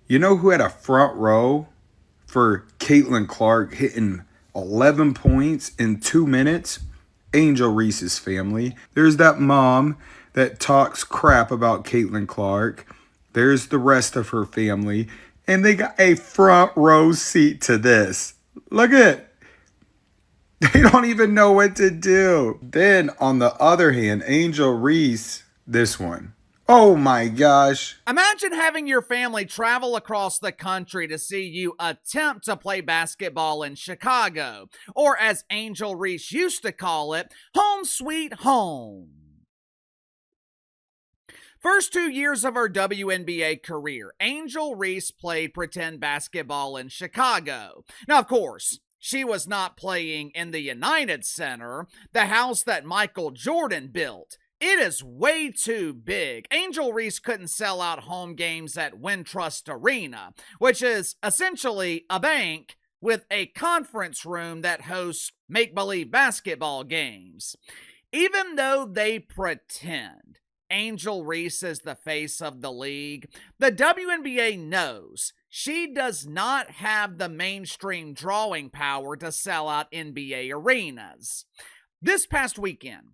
You know who had a front row for Caitlin Clark hitting 11 points in 2 minutes? Angel Reese's family. There's that mom that talks crap about Caitlin Clark. There's the rest of her family. And they got a front row seat to this. Look at it. They don't even know what to do. Then, on the other hand, Angel Reese, this one. Oh my gosh. Imagine having your family travel across the country to see you attempt to play basketball in Chicago, or as Angel Reese used to call it, home sweet home. First 2 years of her WNBA career, Angel Reese played pretend basketball in Chicago. Now, of course, she was not playing in the United Center, the house that Michael Jordan built. It is way too big. Angel Reese couldn't sell out home games at Wintrust Arena, which is essentially a bank with a conference room that hosts make-believe basketball games. Even though they pretend Angel Reese is the face of the league, the WNBA knows she does not have the mainstream drawing power to sell out NBA arenas. This past weekend,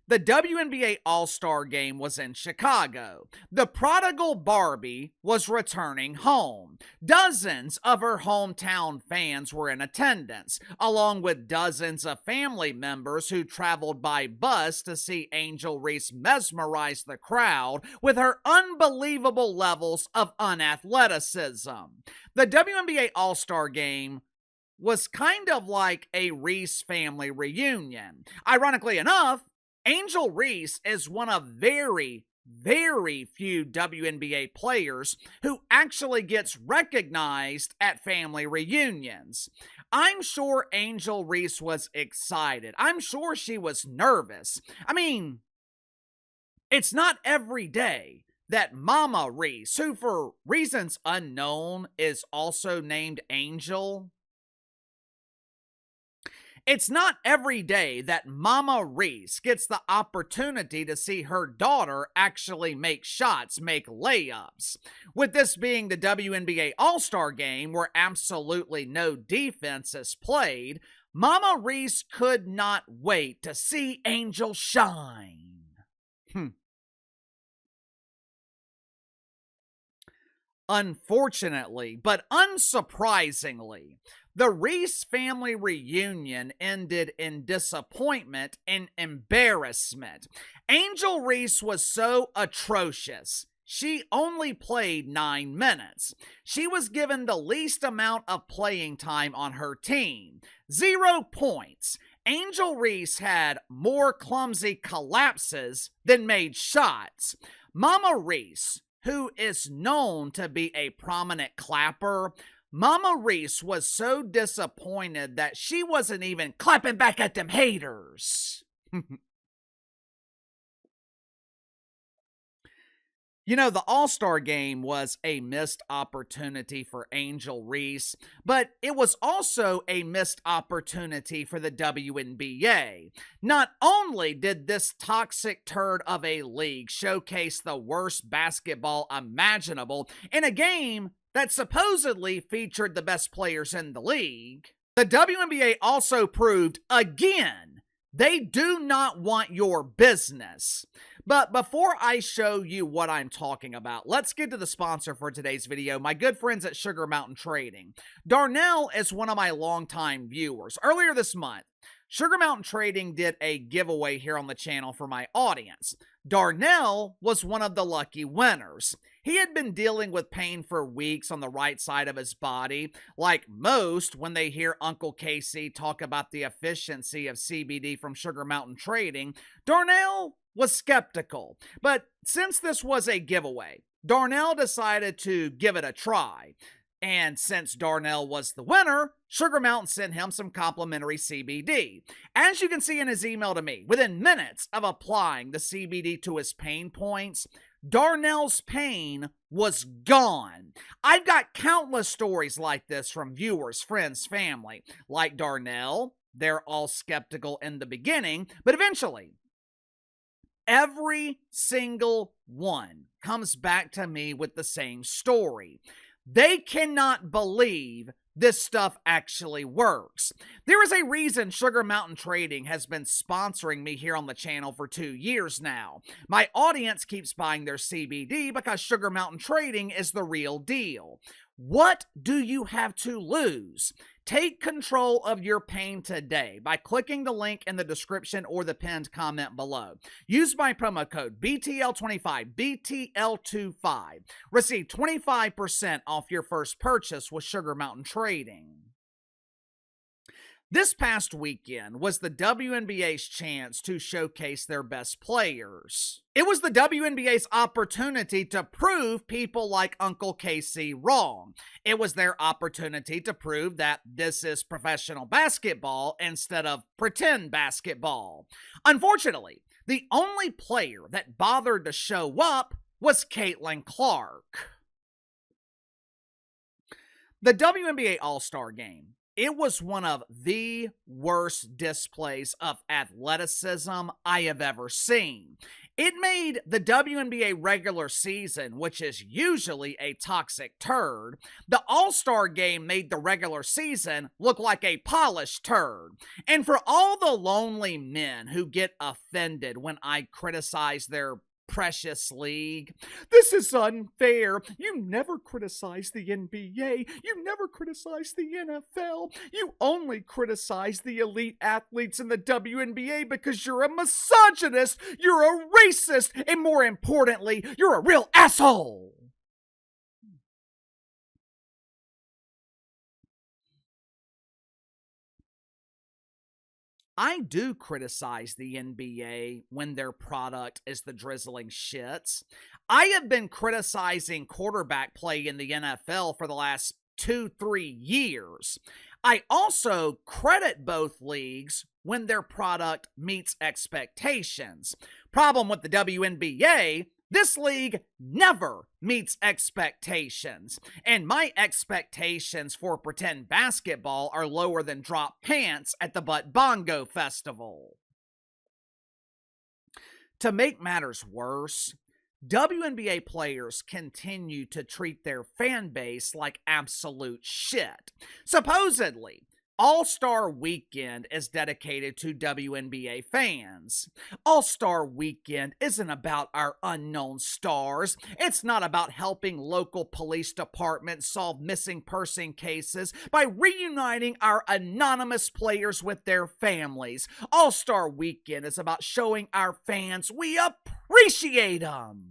the WNBA All-Star Game was in Chicago. The prodigal Barbie was returning home. Dozens of her hometown fans were in attendance, along with dozens of family members who traveled by bus to see Angel Reese mesmerize the crowd with her unbelievable levels of unathleticism. The WNBA All-Star Game was kind of like a Reese family reunion. Ironically enough, Angel Reese is one of very few WNBA players who actually gets recognized at family reunions. I'm sure Angel Reese was excited. I'm sure she was nervous. I mean, it's not every day that Mama Reese, who for reasons unknown is also named Angel, it's not every day that Mama Reese gets the opportunity to see her daughter actually make shots, make layups. With this being the WNBA All-Star Game where absolutely no defense is played, Mama Reese could not wait to see Angel shine. Unfortunately, but unsurprisingly, the Reese family reunion ended in disappointment and embarrassment. Angel Reese was so atrocious. She only played 9 minutes. She was given the least amount of playing time on her team. 0 points. Angel Reese had more clumsy collapses than made shots. Mama Reese, who is known to be a prominent clapper, Mama Reese was so disappointed that she wasn't even clapping back at them haters. You know, the All-Star Game was a missed opportunity for Angel Reese, but it was also a missed opportunity for the WNBA. Not only did this toxic turd of a league showcase the worst basketball imaginable in a game that supposedly featured the best players in the league, the WNBA also proved again they do not want your business. But before I show you what I'm talking about, let's get to the sponsor for today's video, my good friends at Sugar Mountain Trading. Darnell is one of my longtime viewers. Earlier this month, Sugar Mountain Trading did a giveaway here on the channel for my audience. Darnell was one of the lucky winners. He had been dealing with pain for weeks on the right side of his body. Like most, when they hear Uncle Casey talk about the efficiency of CBD from Sugar Mountain Trading, Darnell was skeptical. But since this was a giveaway, Darnell decided to give it a try. And since Darnell was the winner, Sugar Mountain sent him some complimentary CBD. As you can see in his email to me, within minutes of applying the CBD to his pain points, Darnell's pain was gone. I've got countless stories like this from viewers, friends, family. Like Darnell, they're all skeptical in the beginning, but eventually Every single one comes back to me with the same story. They cannot believe this stuff actually works. There is a reason Sugar Mountain Trading has been sponsoring me here on the channel for 2 years now. My audience keeps buying their CBD because Sugar Mountain Trading is the real deal. What do you have to lose? Take control of your pain today by clicking the link in the description or the pinned comment below. Use my promo code BTL25, BTL25. Receive 25% off your first purchase with Sugar Mountain Trading. This past weekend was the WNBA's chance to showcase their best players. It was the WNBA's opportunity to prove people like Uncle Casey wrong. It was their opportunity to prove that this is professional basketball instead of pretend basketball. Unfortunately, the only player that bothered to show up was Caitlin Clark. The WNBA All-Star Game. It was one of the worst displays of athleticism I have ever seen. It made the WNBA regular season, which is usually a toxic turd, the All-Star Game made the regular season look like a polished turd. And for all the lonely men who get offended when I criticize their precious league. This is unfair. You never criticize the NBA. You never criticize the NFL. You only criticize the elite athletes in the WNBA because you're a misogynist, you're a racist, and more importantly, you're a real asshole. I do criticize the NBA when their product is the drizzling shits. I have been criticizing quarterback play in the NFL for the last 2-3 years. I also credit both leagues when their product meets expectations. Problem with the WNBA, this league never meets expectations. And my expectations for pretend basketball are lower than drop pants at the Butt Bongo Festival. To make matters worse, WNBA players continue to treat their fan base like absolute shit. Supposedly, All-Star Weekend is dedicated to WNBA fans. All-Star Weekend isn't about our unknown stars. It's not about helping local police departments solve missing person cases by reuniting our anonymous players with their families. All-Star Weekend is about showing our fans we appreciate them.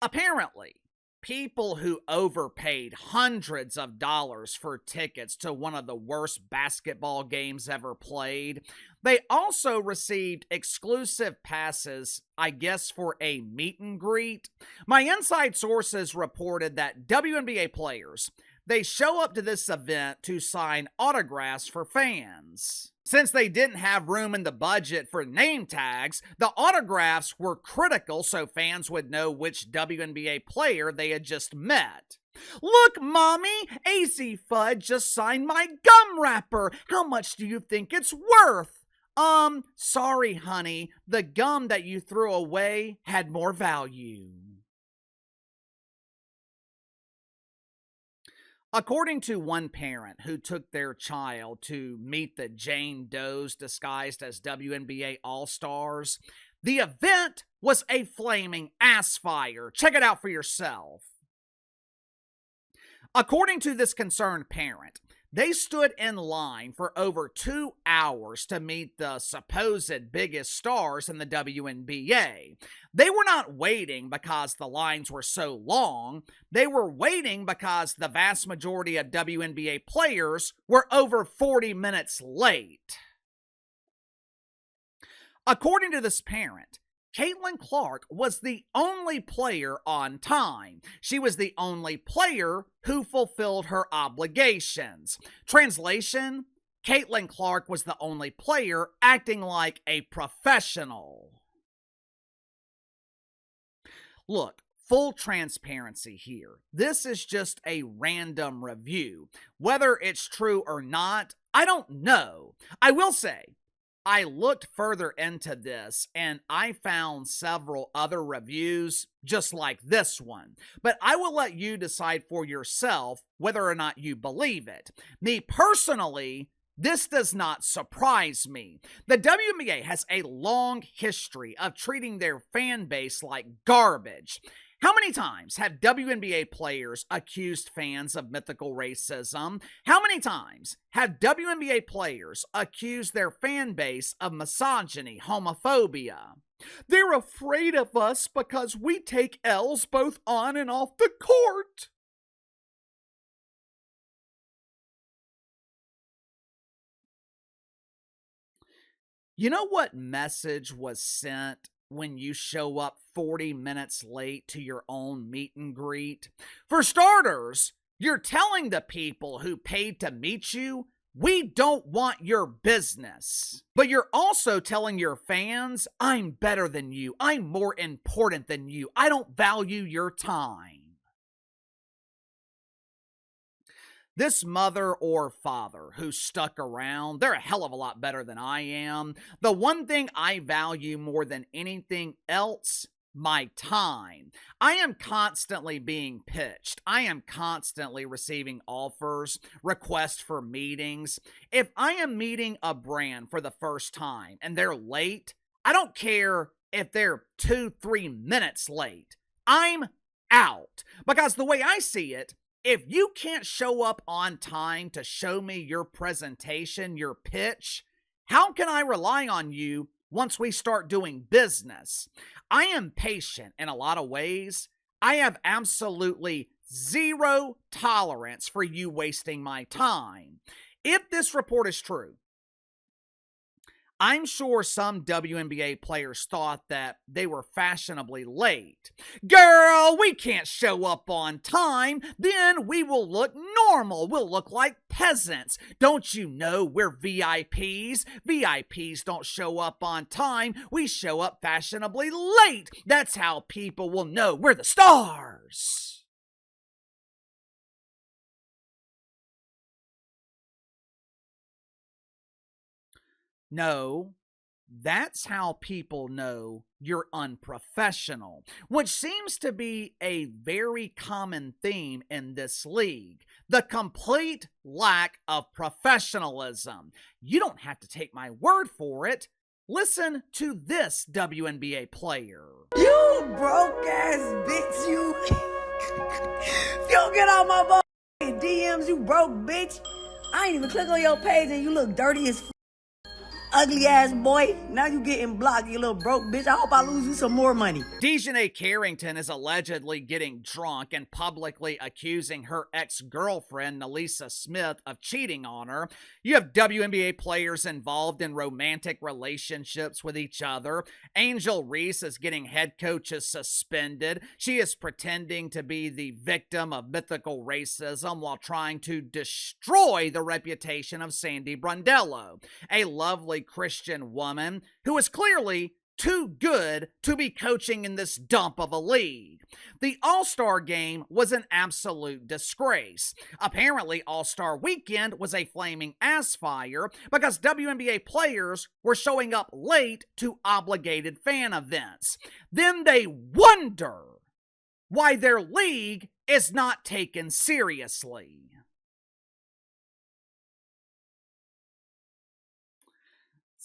Apparently, people who overpaid hundreds of dollars for tickets to one of the worst basketball games ever played, they also received exclusive passes, I guess, for a meet and greet. My inside sources reported that WNBA players, they show up to this event to sign autographs for fans. Since they didn't have room in the budget for name tags, the autographs were critical so fans would know which WNBA player they had just met. Look, Mommy, AZ Fudd just signed my gum wrapper. How much do you think it's worth? Sorry, honey. The gum that you threw away had more value. According to one parent who took their child to meet the Jane Does disguised as WNBA All-Stars, the event was a flaming ass fire. Check it out for yourself. According to this concerned parent, they stood in line for over 2 hours to meet the supposed biggest stars in the WNBA. They were not waiting because the lines were so long. They were waiting because the vast majority of WNBA players were over 40 minutes late. According to this parent, Caitlin Clark was the only player on time. She was the only player who fulfilled her obligations. Translation, Caitlin Clark was the only player acting like a professional. Look, Full transparency here. This is just a random review. Whether it's true or not, I don't know. I will say, I looked further into this and I found several other reviews just like this one. But I will let you decide for yourself whether or not you believe it. Me personally, this does not surprise me. The WNBA has a long history of treating their fan base like garbage. How many times have WNBA players accused fans of mythical racism? How many times have WNBA players accused their fan base of misogyny, homophobia? They're afraid of us because we take L's both on and off the court. You know what message was sent when you show up 40 minutes late to your own meet and greet? For starters, you're telling the people who paid to meet you, we don't want your business. But you're also telling your fans, I'm better than you. I'm more important than you. I don't value your time. This mother or father who stuck around, they're a hell of a lot better than I am. The one thing I value more than anything else, my time. I am constantly being pitched. I am constantly receiving offers, requests for meetings. If I am meeting a brand for the first time and they're late, I don't care if they're 2-3 minutes late. I'm out. Because the way I see it, if you can't show up on time to show me your presentation, your pitch, how can I rely on you once we start doing business? I am patient in a lot of ways. I have absolutely zero tolerance for you wasting my time. If this report is true, I'm sure some WNBA players thought that they were fashionably late. Girl, we can't show up on time. Then we will look normal. We'll look like peasants. Don't you know we're VIPs? VIPs don't show up on time. We show up fashionably late. That's how people will know we're the stars. No, that's how people know you're unprofessional, which seems to be a very common theme in this league. The complete lack of professionalism. You don't have to take my word for it. Listen to this WNBA player. You broke ass bitch, you. You don't get on my DMs, you broke bitch. I ain't even click on your page and you look dirty as ugly ass boy. Now you getting blocked, you little broke bitch. I hope I lose you some more money. Dejanay Carrington is allegedly getting drunk and publicly accusing her ex-girlfriend, Nelisa Smith, of cheating on her. You have WNBA players involved in romantic relationships with each other. Angel Reese is getting head coaches suspended. She is pretending to be the victim of mythical racism while trying to destroy the reputation of Sandy Brondello, a lovely Christian woman who is clearly too good to be coaching in this dump of a league. The All-Star Game was an absolute disgrace. Apparently, All-Star Weekend was a flaming ass fire because WNBA players were showing up late to obligated fan events. Then they wonder why their league is not taken seriously.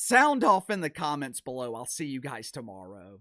Sound off in the comments below. I'll see you guys tomorrow.